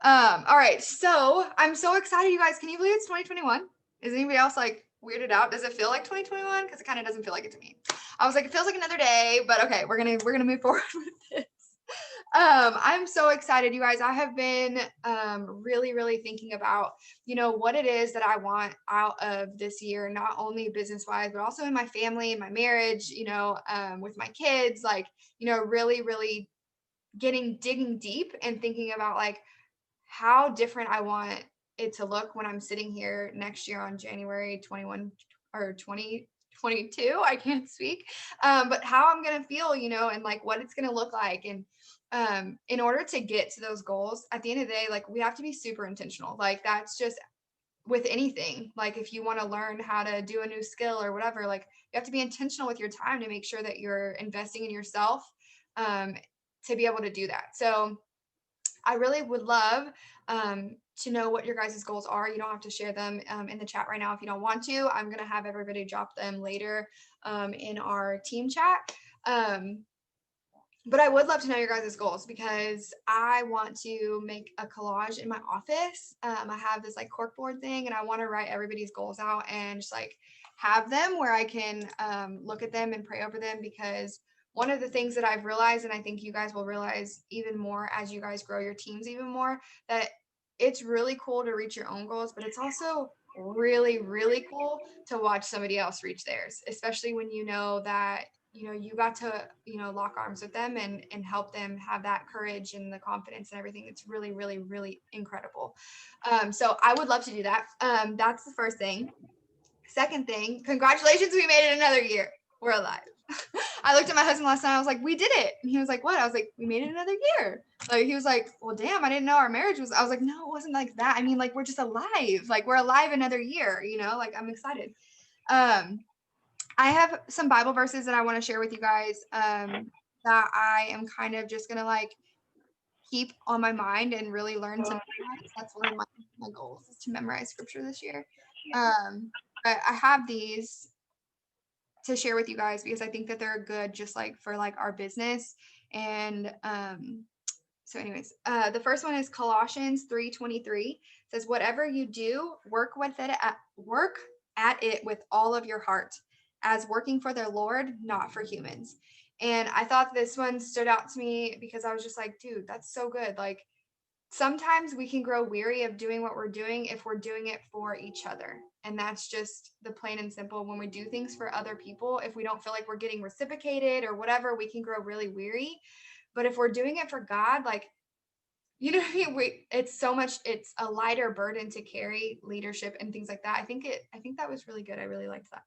All right. So I'm so excited, you guys. Can you believe it's 2021? Is anybody else like weirded out? Does it feel like 2021? Because it kind of doesn't feel like it to me. I was like, it feels like another day, but okay, we're gonna move forward with this. I'm so excited, you guys. I have been really thinking about, what it is that I want out of this year, not only business wise, but also in my family, in my marriage, with my kids, like, really digging deep and thinking about like how different I want it to look when I'm sitting here next year on January 21 or 2022. I can't speak. But how I'm going to feel, and like what it's going to look like. And in order to get to those goals, at the end of the day, like we have to be super intentional. Like that's just with anything. Like if you want to learn how to do a new skill or whatever, like you have to be intentional with your time to make sure that you're investing in yourself um, to be able to do that. So I really would love to know what your guys' goals are. You don't have to share them in the chat right now if you don't want to. I'm going to have everybody drop them later in our team chat. But I would love to know your guys' goals because I want to make a collage in my office. I have this like corkboard thing and I want to write everybody's goals out and just like have them where I can look at them and pray over them, because one of the things that I've realized, and I think you guys will realize even more as you guys grow your teams even more, that it's really cool to reach your own goals, but it's also really cool to watch somebody else reach theirs, especially when you know that you got to lock arms with them and help them have that courage and the confidence and everything. It's really incredible. So I would love to do that. That's the first thing. Second thing, congratulations, we made it another year. We're alive. I looked at my husband last night. I was like, we did it. And he was like, what? I was like, we made it another year. Like, he was like, well, damn, I didn't know our marriage was. I was like, no, it wasn't like that. I mean, like, we're just alive. Like, we're alive another year, like, I'm excited. I have some Bible verses that I want to share with you guys that I am kind of just going to like keep on my mind and really learn to memorize. That's one of my goals, is to memorize scripture this year. But I have these to share with you guys because I think that they're good just like for like our business. And so anyways, the first one is Colossians 3:23. It says, whatever you do, work at it with all of your heart, as working for the Lord, not for humans. And I thought this one stood out to me because I was just like, dude, that's so good. Like sometimes we can grow weary of doing what we're doing if we're doing it for each other. And that's just the plain and simple. When we do things for other people, if we don't feel like we're getting reciprocated or whatever, we can grow really weary. But if we're doing it for God, like, what I mean? It's a lighter burden to carry leadership and things like that. I think that was really good. I really liked that.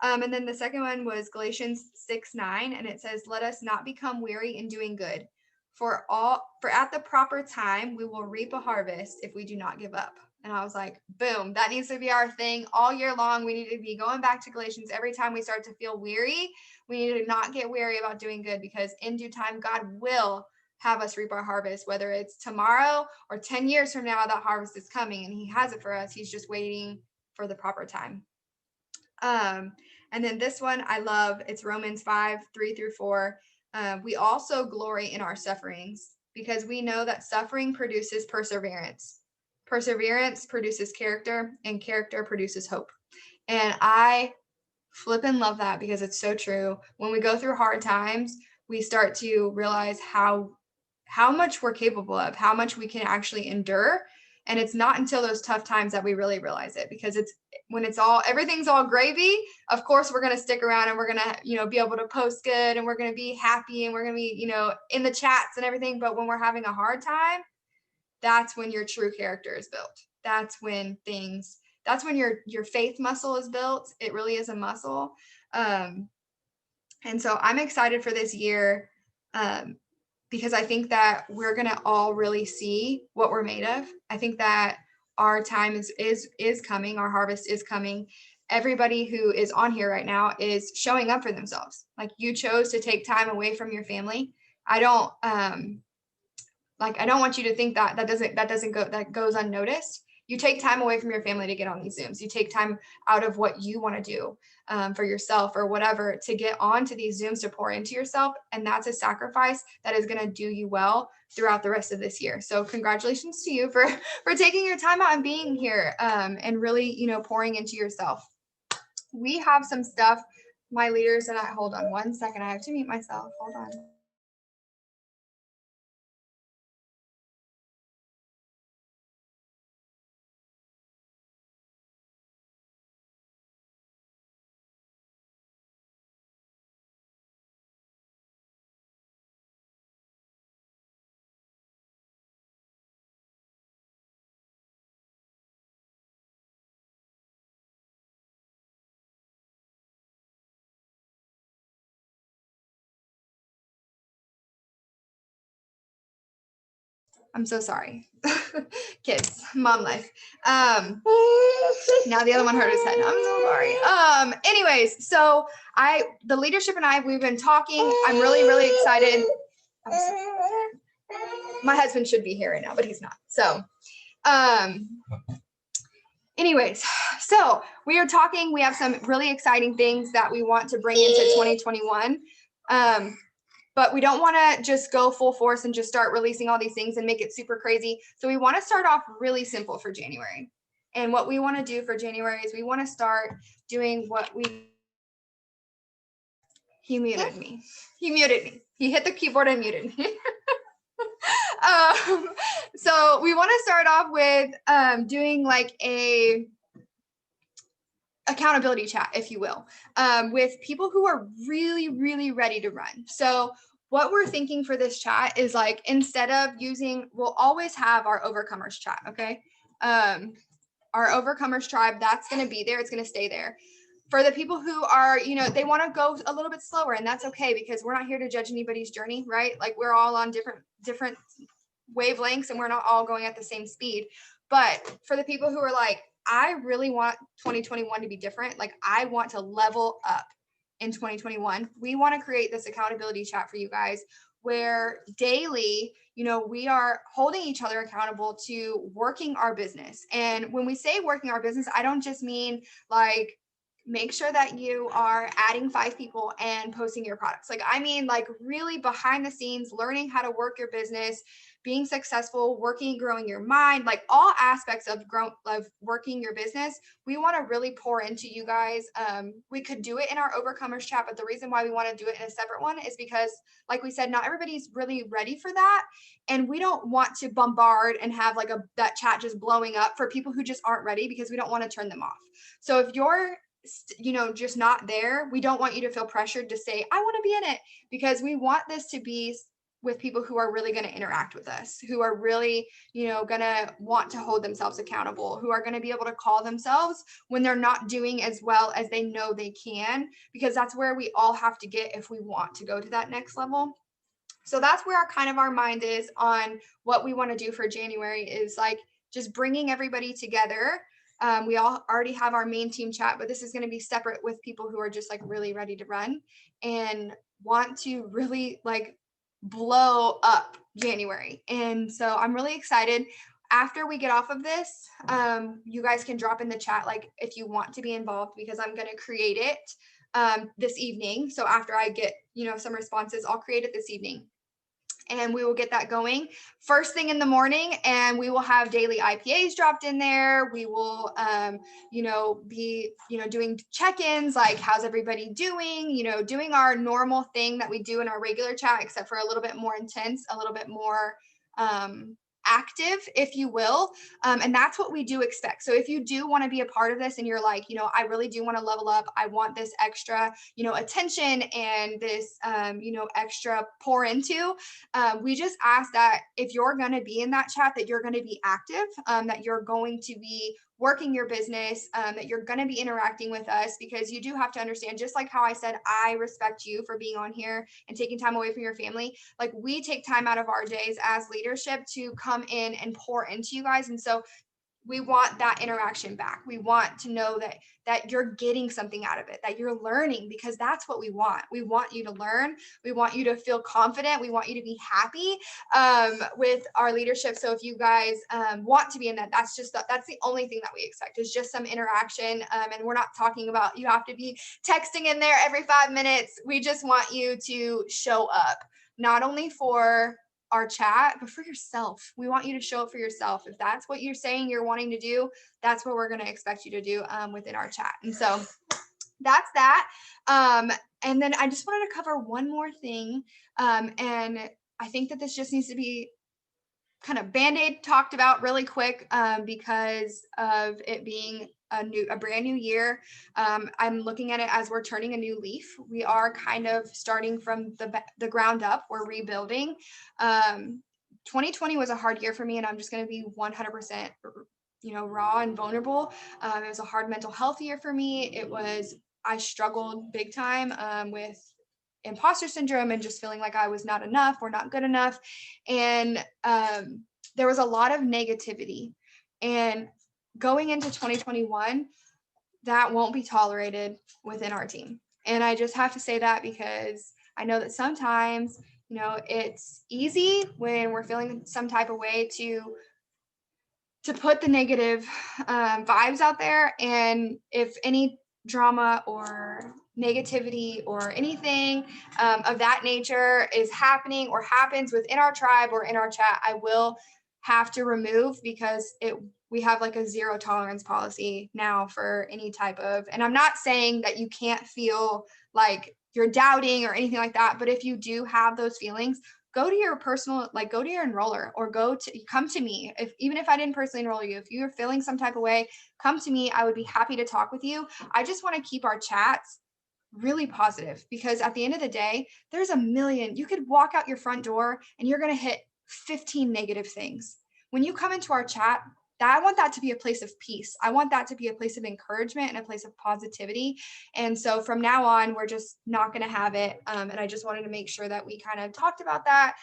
And then the second one was Galatians 6:9, and it says, let us not become weary in doing good. For at the proper time, we will reap a harvest if we do not give up. And I was like, boom, that needs to be our thing all year long. We need to be going back to Galatians every time we start to feel weary. We need to not get weary about doing good, because in due time, God will have us reap our harvest, whether it's tomorrow or 10 years from now. That harvest is coming and he has it for us. He's just waiting for the proper time. And then this one I love. It's Romans 5:3-4. We also glory in our sufferings because we know that suffering produces perseverance. Perseverance produces character, and character produces hope. And I flippin' love that because it's so true. When we go through hard times, we start to realize how much we're capable of, how much we can actually endure. And it's not until those tough times that we really realize it, because it's when everything's all gravy, of course we're going to stick around and we're going to, be able to post good and we're going to be happy and we're going to be, in the chats and everything. But when we're having a hard time, that's when your true character is built. That's when your faith muscle is built. It really is a muscle. And so I'm excited for this year. Because I think that we're going to all really see what we're made of. I think that our time is coming. Our harvest is coming. Everybody who is on here right now is showing up for themselves. Like, you chose to take time away from your family. I don't want you to think that goes unnoticed. You take time away from your family to get on these Zooms. You take time out of what you want to do for yourself or whatever to get onto these Zooms to pour into yourself. And that's a sacrifice that is going to do you well throughout the rest of this year. So congratulations to you for taking your time out and being here and really, pouring into yourself. We have some stuff, my leaders and I, hold on one second. I have to mute myself. Hold on. I'm so sorry. Kids, mom life. Now the other one hurt his head. I'm so sorry. Anyways, so the leadership and I, we've been talking. I'm really, really excited. My husband should be here right now, but he's not. So, anyways, so we are talking. We have some really exciting things that we want to bring into 2021. But we don't want to just go full force and just start releasing all these things and make it super crazy. So we want to start off really simple for January. And what we want to do for January is we want to start doing he muted me. He hit the keyboard and muted me. So we want to start off with doing like a accountability chat, if you will, with people who are really, really ready to run. So what we're thinking for this chat is like, instead of we'll always have our overcomers chat. Okay. Our overcomers tribe, that's going to be there. It's going to stay there. For the people who are, they want to go a little bit slower, and that's okay, because we're not here to judge anybody's journey, right? Like, we're all on different wavelengths and we're not all going at the same speed. But for the people who are like, I really want 2021 to be different. Like, I want to level up in 2021. We want to create this accountability chat for you guys where daily, we are holding each other accountable to working our business. And when we say working our business, I don't just mean like, make sure that you are adding 5 people and posting your products. Like, I mean, like, really behind the scenes, learning how to work your business, being successful, growing your mind, like all aspects of working your business. We want to really pour into you guys. We could do it in our overcomers chat, but the reason why we want to do it in a separate one is because, like we said, not everybody's really ready for that. And we don't want to bombard and have like that chat just blowing up for people who just aren't ready, because we don't want to turn them off. So if you're just not there, we don't want you to feel pressured to say, I want to be in it, because we want this to be with people who are really going to interact with us, who are really, going to want to hold themselves accountable, who are going to be able to call themselves when they're not doing as well as they know they can, because that's where we all have to get if we want to go to that next level. So that's where our mind is on what we want to do for January, is like just bringing everybody together. We all already have our main team chat, but this is going to be separate with people who are just like really ready to run and want to really like blow up January. And so I'm really excited. After we get off of this, you guys can drop in the chat like if you want to be involved, because I'm going to create it this evening. So after I get some responses, I'll create it this evening. And we will get that going first thing in the morning, and we will have daily IPAs dropped in there. We will, be, doing check-ins, like how's everybody doing, doing our normal thing that we do in our regular chat, except for a little bit more intense, a little bit more, active, if you will. And that's what we do expect. So if you do want to be a part of this and you're like, I really do want to level up, I want this extra, attention and this, extra pour into, we just ask that if you're going to be in that chat, that you're going to be active, that you're going to be working your business, that you're going to be interacting with us, because you do have to understand, just like how I said, I respect you for being on here and taking time away from your family. Like, we take time out of our days as leadership to come in and pour into you guys. And so we want that interaction back. We want to know that you're getting something out of it, that you're learning, because that's what we want. We want you to learn. We want you to feel confident. We want you to be happy with our leadership. So if you guys want to be in that, that's the only thing that we expect, is just some interaction. And we're not talking about you have to be texting in there every 5 minutes. We just want you to show up, not only for our chat, but for yourself. We want you to show up for yourself. If that's what you're saying you're wanting to do, that's what we're going to expect you to do within our chat. And so that's that. And then I just wanted to cover one more thing. And I think that this just needs to be kind of Band-Aid talked about really quick because of it being a brand new year. I'm looking at it as we're turning a new leaf. We are kind of starting from the ground up. We're rebuilding. 2020 was a hard year for me, and I'm just going to be 100%, raw and vulnerable. It was a hard mental health year for me. I struggled big time with imposter syndrome and just feeling like I was not enough or not good enough. And there was a lot of negativity. And going into 2021, that won't be tolerated within our team. And I just have to say that because I know that sometimes, it's easy when we're feeling some type of way to put the negative vibes out there. And if any drama or negativity or anything of that nature is happening or happens within our tribe or in our chat, I will have to remove, because we have like a 0 tolerance policy now for any type of, and I'm not saying that you can't feel like you're doubting or anything like that, but if you do have those feelings, go to your personal, go to your enroller, or come to me. Even if I didn't personally enroll you, if you're feeling some type of way, come to me. I would be happy to talk with you. I just want to keep our chats really positive, because at the end of the day, there's a million. You could walk out your front door and you're going to hit 15 negative things. When you come into our chat, I want that to be a place of peace. I want that to be a place of encouragement and a place of positivity. And so from now on, we're just not going to have it. And I just wanted to make sure that we kind of talked about that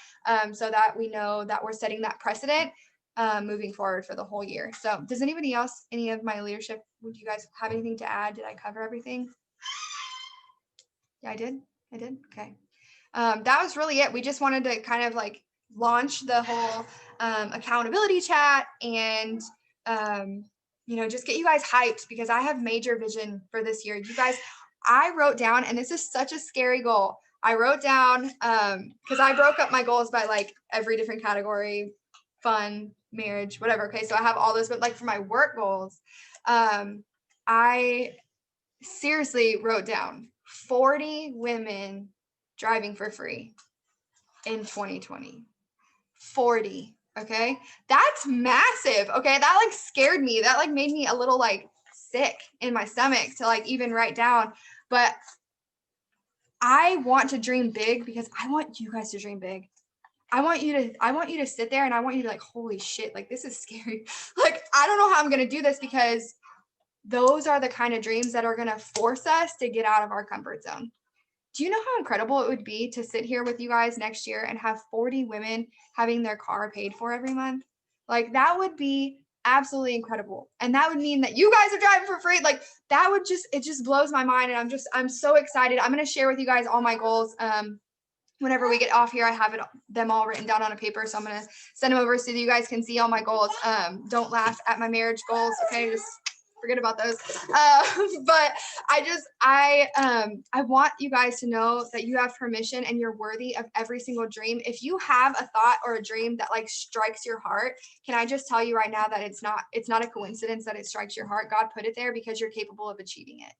so that we know that we're setting that precedent moving forward for the whole year. So does anybody else, any of my leadership, would you guys have anything to add? Did I cover everything? Yeah, I did. Okay. That was really it. We just wanted to kind of launch the whole accountability chat and, just get you guys hyped, because I have major vision for this year. You guys, I wrote down, and this is such a scary goal. I wrote down, because I broke up my goals by every different category, fun, marriage, whatever. Okay. So I have all those, but for my work goals, I seriously wrote down 40 women driving for free in 2020. 40. Okay. That's massive. Okay. That scared me. That made me a little sick in my stomach to even write down. But I want to dream big, because I want you guys to dream big. I want you to sit there and I want you to holy shit, this is scary. I don't know how I'm going to do this, because those are the kind of dreams that are going to force us to get out of our comfort zone. Do you know how incredible it would be to sit here with you guys next year and have 40 women having their car paid for every month? That would be absolutely incredible. And that would mean that you guys are driving for free. That would it just blows my mind. And I'm so excited. I'm going to share with you guys all my goals. Whenever we get off here, I have them all written down on a paper. So I'm going to send them over so that you guys can see all my goals. Don't laugh at my marriage goals. Okay. Just forget about those. But I want you guys to know that you have permission and you're worthy of every single dream. If you have a thought or a dream that strikes your heart, can I just tell you right now that it's not a coincidence that it strikes your heart. God put it there because you're capable of achieving it.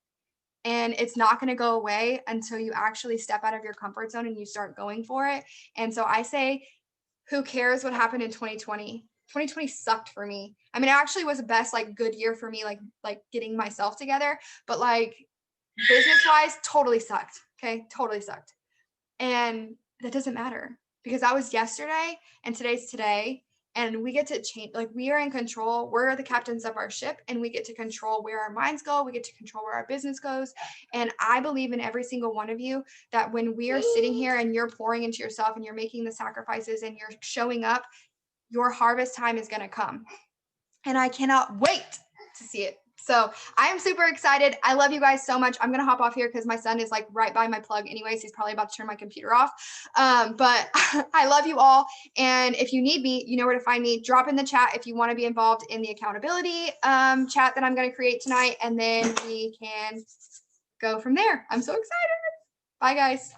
And it's not going to go away until you actually step out of your comfort zone and you start going for it. And so I say, who cares what happened in 2020? 2020 sucked for me. I mean, it actually was the best, good year for me, getting myself together. But business-wise, totally sucked. Okay, totally sucked. And that doesn't matter, because that was yesterday and today's today. And we get to change, we are in control. We're the captains of our ship, and we get to control where our minds go. We get to control where our business goes. And I believe in every single one of you that when we are sitting here and you're pouring into yourself and you're making the sacrifices and you're showing up, your harvest time is going to come. and I cannot wait to see it. So I am super excited. I love you guys so much. I'm going to hop off here because my son is like right by my plug anyways. He's probably about to turn my computer off. But I love you all. And if you need me, you know where to find me. Drop in the chat if you want to be involved in the accountability chat that I'm going to create tonight. And then we can go from there. I'm so excited. Bye, guys.